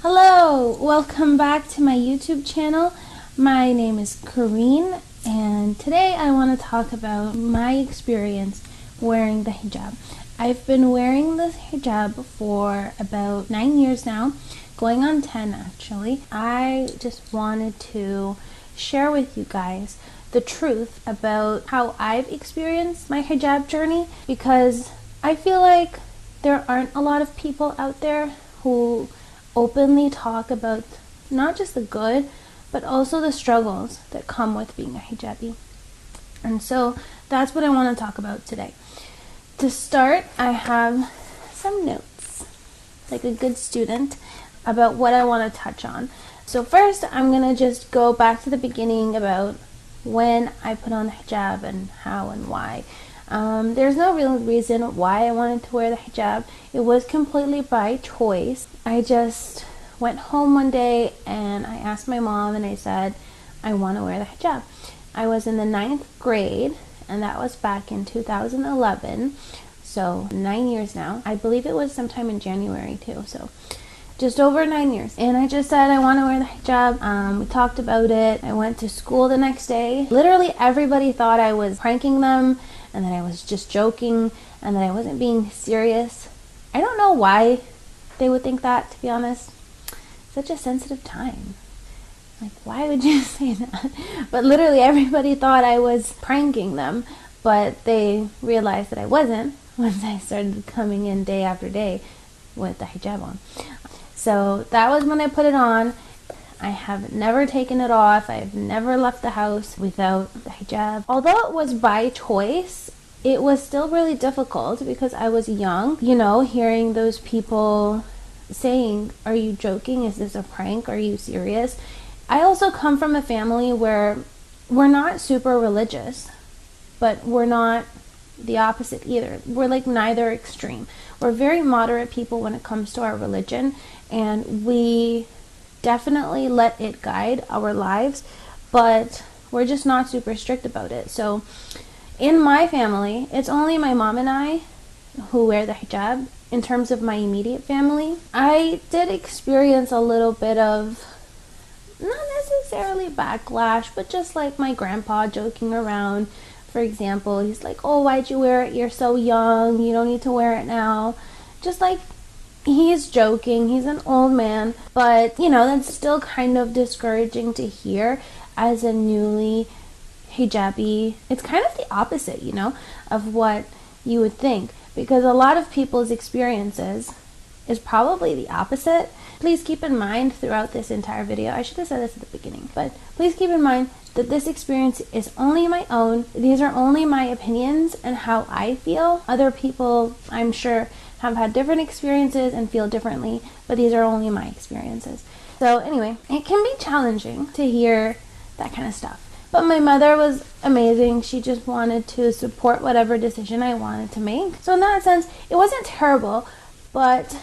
Hello, welcome back to my YouTube channel. My name is Kareen, and today I want to talk about my experience wearing the hijab. I've been wearing the hijab for about 9 years now, going on 10 actually. I just wanted to share with you guys the truth about how I've experienced my hijab journey, because I feel like there aren't a lot of people out there who openly talk about not just the good, but also the struggles that come with being a hijabi. And so that's what I want to talk about today. To start, I have some notes, like a good student, about what I want to touch on. So first, I'm going to just go back to the beginning about when I put on the hijab and how and why. There's no real reason why I wanted to wear the hijab. It was completely by choice. I just went home one day and I asked my mom and I said, I want to wear the hijab. I was in the 9th grade and that was back in 2011. So 9 years now. I believe it was sometime in January too. So just over 9 years. And I just said I want to wear the hijab. We talked about it. I went to school the next day. Literally everybody thought I was pranking them and that I was just joking and that I wasn't being serious. I don't know why they would think that, to be honest. Such a sensitive time. Like, why would you say that? But literally everybody thought I was pranking them, but they realized that I wasn't once I started coming in day after day with the hijab on. So that was when I put it on. I have never taken it off. I've never left the house without the hijab. Although it was by choice, it was still really difficult because I was young. You know, hearing those people saying, are you joking? Is this a prank? Are you serious? I also come from a family where we're not super religious, but we're not the opposite either. We're like neither extreme. We're very moderate people when it comes to our religion, and we definitely let it guide our lives, but we're just not super strict about it. So in my family, it's only my mom and I who wear the hijab. In terms of my immediate family, I did experience a little bit of, not necessarily backlash, but just like my grandpa joking around. For example, he's like, oh, why'd you wear it? You're so young. You don't need to wear it now. Just like, he's joking. He's an old man. But, you know, that's still kind of discouraging to hear as a newly hijabi. It's kind of the opposite, you know, of what you would think. Because a lot of people's experiences is probably the opposite. Please keep in mind throughout this entire video, I should have said this at the beginning, but please keep in mind that this experience is only my own. These are only my opinions and how I feel. Other people, I'm sure, have had different experiences and feel differently, but these are only my experiences. So anyway, it can be challenging to hear that kind of stuff. But my mother was amazing. She just wanted to support whatever decision I wanted to make. So in that sense, it wasn't terrible, but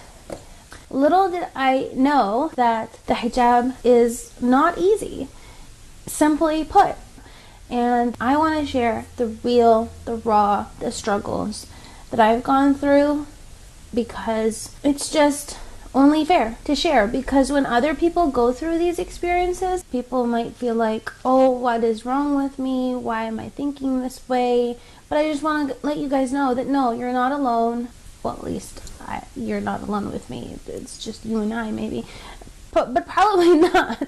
little did I know that the hijab is not easy, simply put. And I want to share the real, the raw, the struggles that I've gone through, because it's just only fair to share. Because when other people go through these experiences, people might feel like, oh, what is wrong with me? Why am I thinking this way? But I just want to let you guys know that no, you're not alone. Well, at least you're not alone with me. It's just you and I, maybe. But probably not.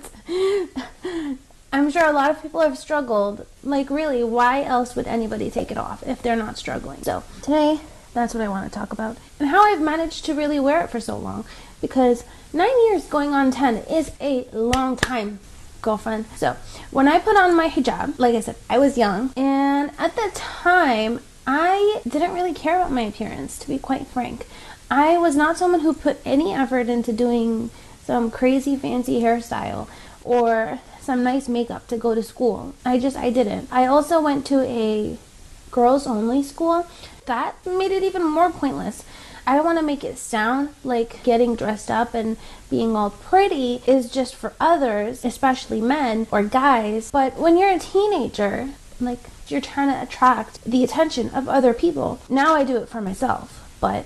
I'm sure a lot of people have struggled. Like, really, why else would anybody take it off if they're not struggling? So today, that's what I want to talk about. And how I've managed to really wear it for so long. Because 9 years going on 10 is a long time, girlfriend. So when I put on my hijab, like I said, I was young. And at the time, I didn't really care about my appearance, to be quite frank. I was not someone who put any effort into doing some crazy fancy hairstyle or some nice makeup to go to school. I didn't. I also went to a girls only school. That made it even more pointless. I don't want to make it sound like getting dressed up and being all pretty is just for others, especially men or guys. But when you're a teenager, like, you're trying to attract the attention of other people. Now I do it for myself, but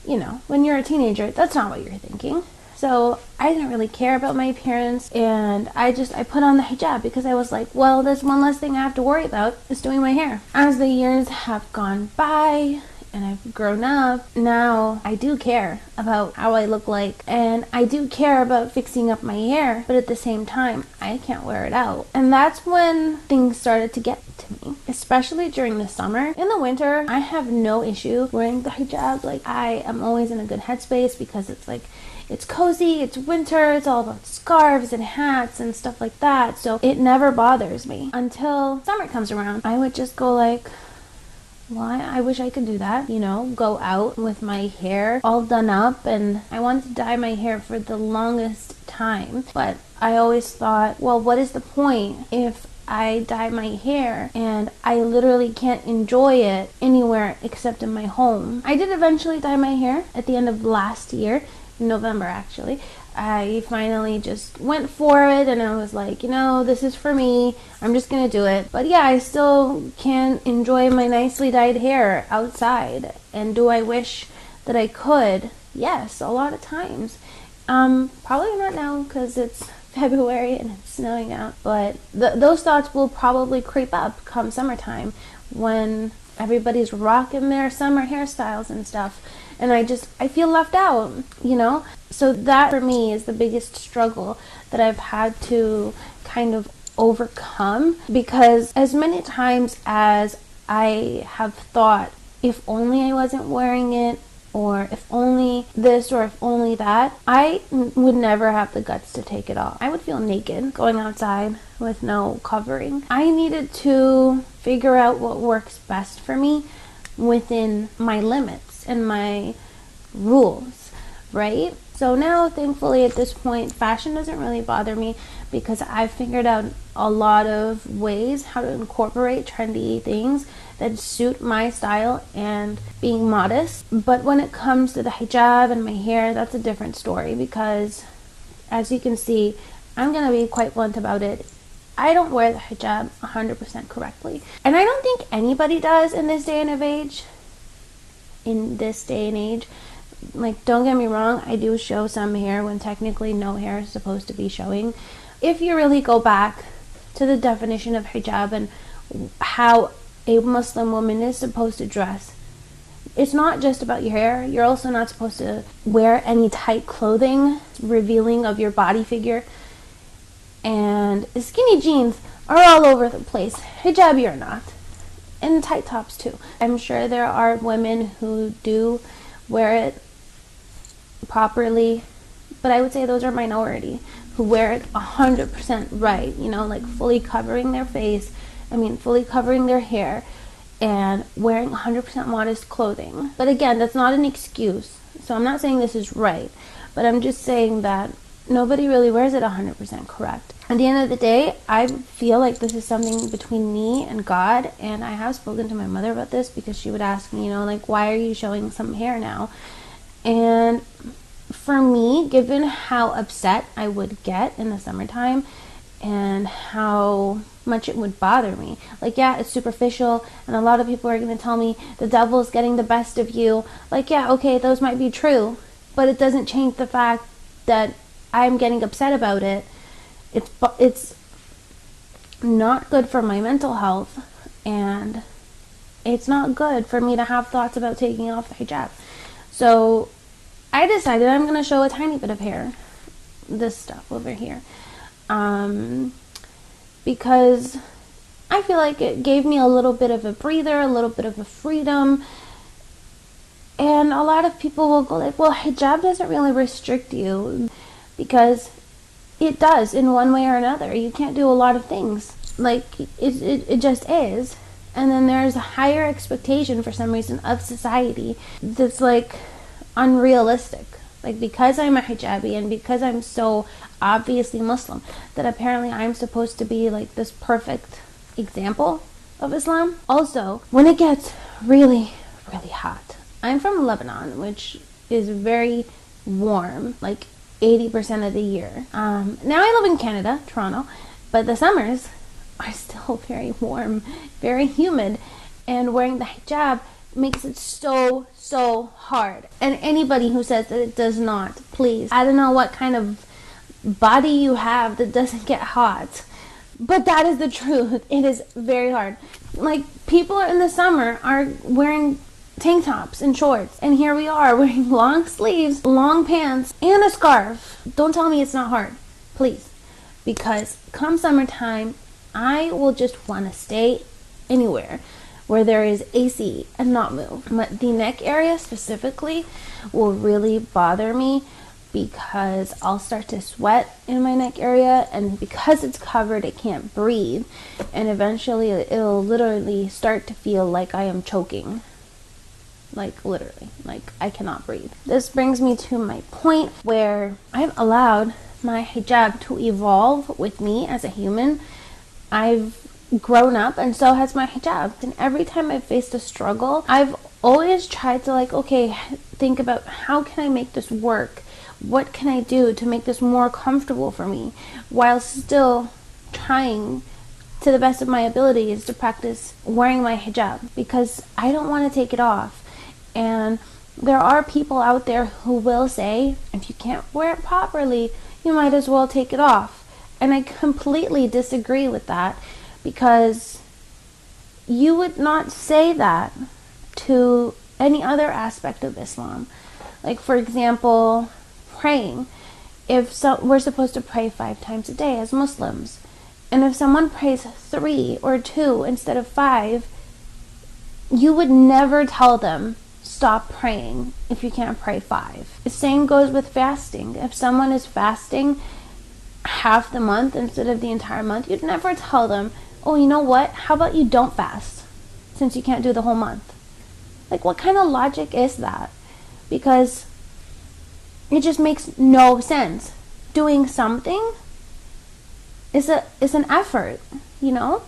you know, when you're a teenager, that's not what you're thinking. So I didn't really care about my appearance, and I put on the hijab because I was like, well, there's one less thing I have to worry about, is doing my hair. As the years have gone by and I've grown up, now I do care about how I look like, and I do care about fixing up my hair, but at the same time, I can't wear it out. And that's when things started to get to me, especially during the summer. In the winter, I have no issue wearing the hijab. Like, I am always in a good headspace because it's like, it's cozy, it's winter, it's all about scarves and hats and stuff like that. So it never bothers me until summer comes around. I would just go like, why? I wish I could do that, you know, go out with my hair all done up. And I wanted to dye my hair for the longest time, but I always thought, well, what is the point if I dye my hair and I literally can't enjoy it anywhere except in my home? I did eventually dye my hair at the end of last year, in November actually. I finally just went for it, and I was like, you know, this is for me. I'm just gonna do it. But yeah, I still can't enjoy my nicely dyed hair outside. And do I wish that I could? Yes, a lot of times. Probably not now because it's February and it's snowing out. But those thoughts will probably creep up come summertime when everybody's rocking their summer hairstyles and stuff. And I feel left out, you know? So that for me is the biggest struggle that I've had to kind of overcome, because as many times as I have thought, if only I wasn't wearing it, or if only this, or if only that, I would never have the guts to take it off. I would feel naked going outside with no covering. I needed to figure out what works best for me within my limits and my rules, right? So now, thankfully, at this point, fashion doesn't really bother me because I've figured out a lot of ways how to incorporate trendy things that suit my style and being modest. But when it comes to the hijab and my hair, that's a different story, because as you can see, I'm going to be quite blunt about it. I don't wear the hijab 100% correctly. And I don't think anybody does in this day and age. Like, don't get me wrong, I do show some hair when technically no hair is supposed to be showing. If you really go back to the definition of hijab and how a Muslim woman is supposed to dress, it's not just about your hair. You're also not supposed to wear any tight clothing revealing of your body figure. And skinny jeans are all over the place, hijabi or not. And tight tops too. I'm sure there are women who do wear it properly, but I would say those are minority, who wear it 100% right, you know, like fully covering their face, fully covering their hair, and wearing 100% modest clothing. But again, that's not an excuse. So I'm not saying this is right, but I'm just saying that nobody really wears it 100% correct. At the end of the day, I feel like this is something between me and God, and I have spoken to my mother about this because she would ask me, you know, like, why are you showing some hair now? And for me, given how upset I would get in the summertime and how much it would bother me, like, yeah, it's superficial, and a lot of people are going to tell me the devil's getting the best of you. Like, yeah, okay, those might be true, but it doesn't change the fact that I'm getting upset about it. It's not good for my mental health, and it's not good for me to have thoughts about taking off the hijab. So I decided I'm going to show a tiny bit of hair, this stuff over here, because I feel like it gave me a little bit of a breather, a little bit of a freedom. And a lot of people will go like, well, hijab doesn't really restrict you, because it does in one way or another. You can't do a lot of things. Like, it just is. And then there's a higher expectation for some reason of society that's like unrealistic. Like, because I'm a hijabi and because I'm so obviously Muslim, that apparently I'm supposed to be like this perfect example of Islam. Also, when it gets really, really hot, I'm from Lebanon, which is very warm, like 80% of the year. Now I live in Canada, Toronto, but the summers are still very warm, very humid, and wearing the hijab makes it so hard. And anybody who says that it does not, please, I don't know what kind of body you have that doesn't get hot, but that is the truth. It is very hard. Like, people in the summer are wearing tank tops and shorts, and here we are wearing long sleeves, long pants, and a scarf. Don't tell me it's not hard, please, because come summertime, I will just want to stay anywhere where there is AC and not move. But the neck area specifically will really bother me, because I'll start to sweat in my neck area, and because it's covered, it can't breathe, and eventually it'll literally start to feel like I am choking. Like, literally, like I cannot breathe. This brings me to my point where I've allowed my hijab to evolve with me as a human. I've grown up, and so has my hijab, and every time I've faced a struggle, I've always tried to, like, okay, think about how can I make this work? What can I do to make this more comfortable for me, while still trying to the best of my abilities to practice wearing my hijab, because I don't want to take it off. And there are people out there who will say, if you can't wear it properly, you might as well take it off. And I completely disagree with that, because you would not say that to any other aspect of Islam. Like, for example, praying. We're supposed to pray 5 times a day as Muslims, and if someone prays 3 or 2 instead of 5, you would never tell them stop praying if you can't pray 5. The same goes with fasting. If someone is fasting half the month instead of the entire month, you'd never tell them, oh, you know what, how about you don't fast since you can't do the whole month? Like, what kind of logic is that? Because it just makes no sense. Doing something is an effort, you know?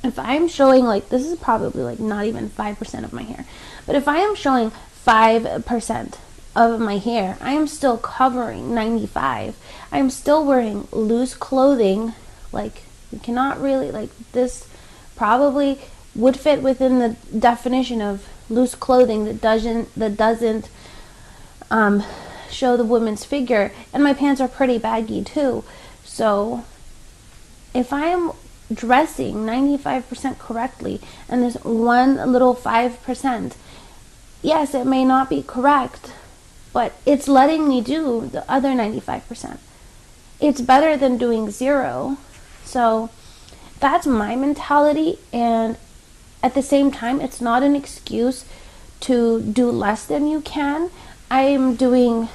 If I'm showing, like, this is probably like not even 5% of my hair, but if I am showing 5% of my hair, I am still covering 95. I am still wearing loose clothing. Like, you cannot really, like, this probably would fit within the definition of loose clothing that doesn't show the woman's figure, and my pants are pretty baggy too. So if I am dressing 95% correctly, and this one little 5%, yes, it may not be correct, but it's letting me do the other 95%. It's better than doing 0. So that's my mentality, and at the same time, it's not an excuse to do less than you can. I am doing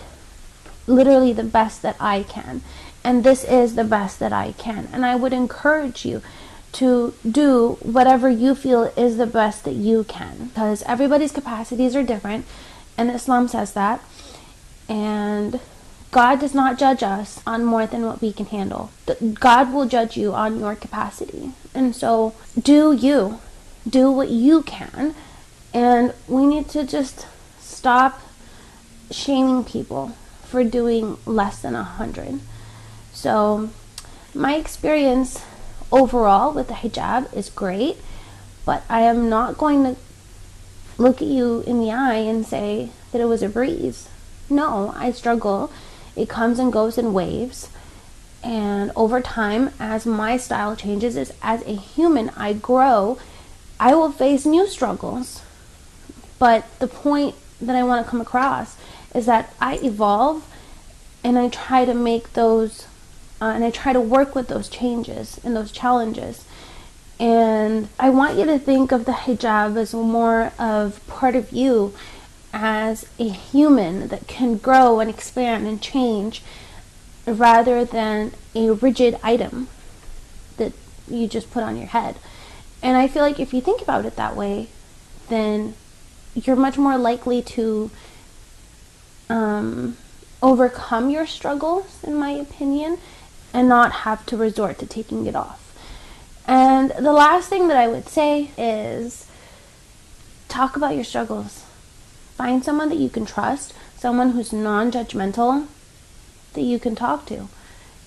literally the best that I can, and this is the best that I can, and I would encourage you to do whatever you feel is the best that you can, because everybody's capacities are different, and Islam says that, and God does not judge us on more than what we can handle. God will judge you on your capacity, and so do what you can, and we need to just stop shaming people for doing less than 100. So my experience overall with the hijab is great, but I am not going to look at you in the eye and say that it was a breeze. No, I struggle. It comes and goes in waves, and over time, as my style changes, as a human I grow, I will face new struggles. But the point that I want to come across is that I evolve, and I try to make those and I try to work with those changes and those challenges. And I want you to think of the hijab as more of part of you, as a human that can grow and expand and change, rather than a rigid item that you just put on your head. And I feel like if you think about it that way, then you're much more likely to overcome your struggles, in my opinion, and not have to resort to taking it off. And the last thing that I would say is talk about your struggles. Find someone that you can trust, someone who's non-judgmental that you can talk to,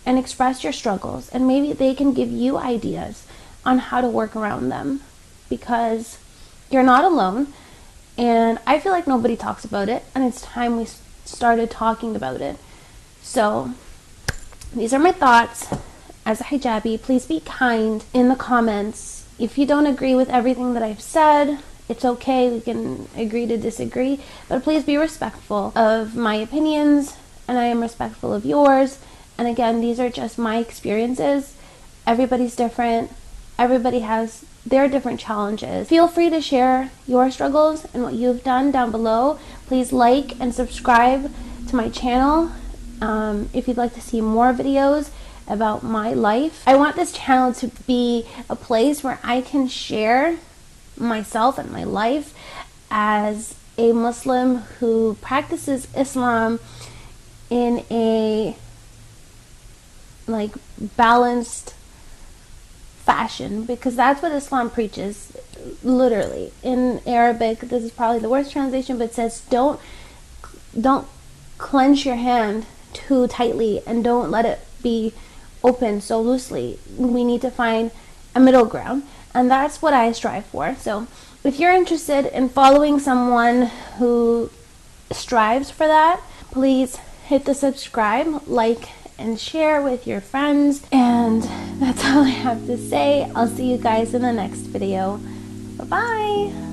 and express your struggles, and maybe they can give you ideas on how to work around them, because you're not alone, and I feel like nobody talks about it, and it's time we started talking about it. So these are my thoughts as a hijabi. Please be kind in the comments. If you don't agree with everything that I've said, it's okay. We can agree to disagree, but please be respectful of my opinions, and I am respectful of yours. And again, these are just my experiences. Everybody's different. Everybody has their different challenges. Feel free to share your struggles and what you've done down below. Please like and subscribe to my channel if you'd like to see more videos about my life. I want this channel to be a place where I can share myself and my life as a Muslim who practices Islam in a balanced fashion, because that's what Islam preaches. Literally in Arabic, this is probably the worst translation, but it says don't clench your hand too tightly and don't let it be open so loosely. We need to find a middle ground, and that's what I strive for. So if you're interested in following someone who strives for that, please hit the subscribe, like, and share with your friends. And that's all I have to say. I'll see you guys in the next video. Bye-bye.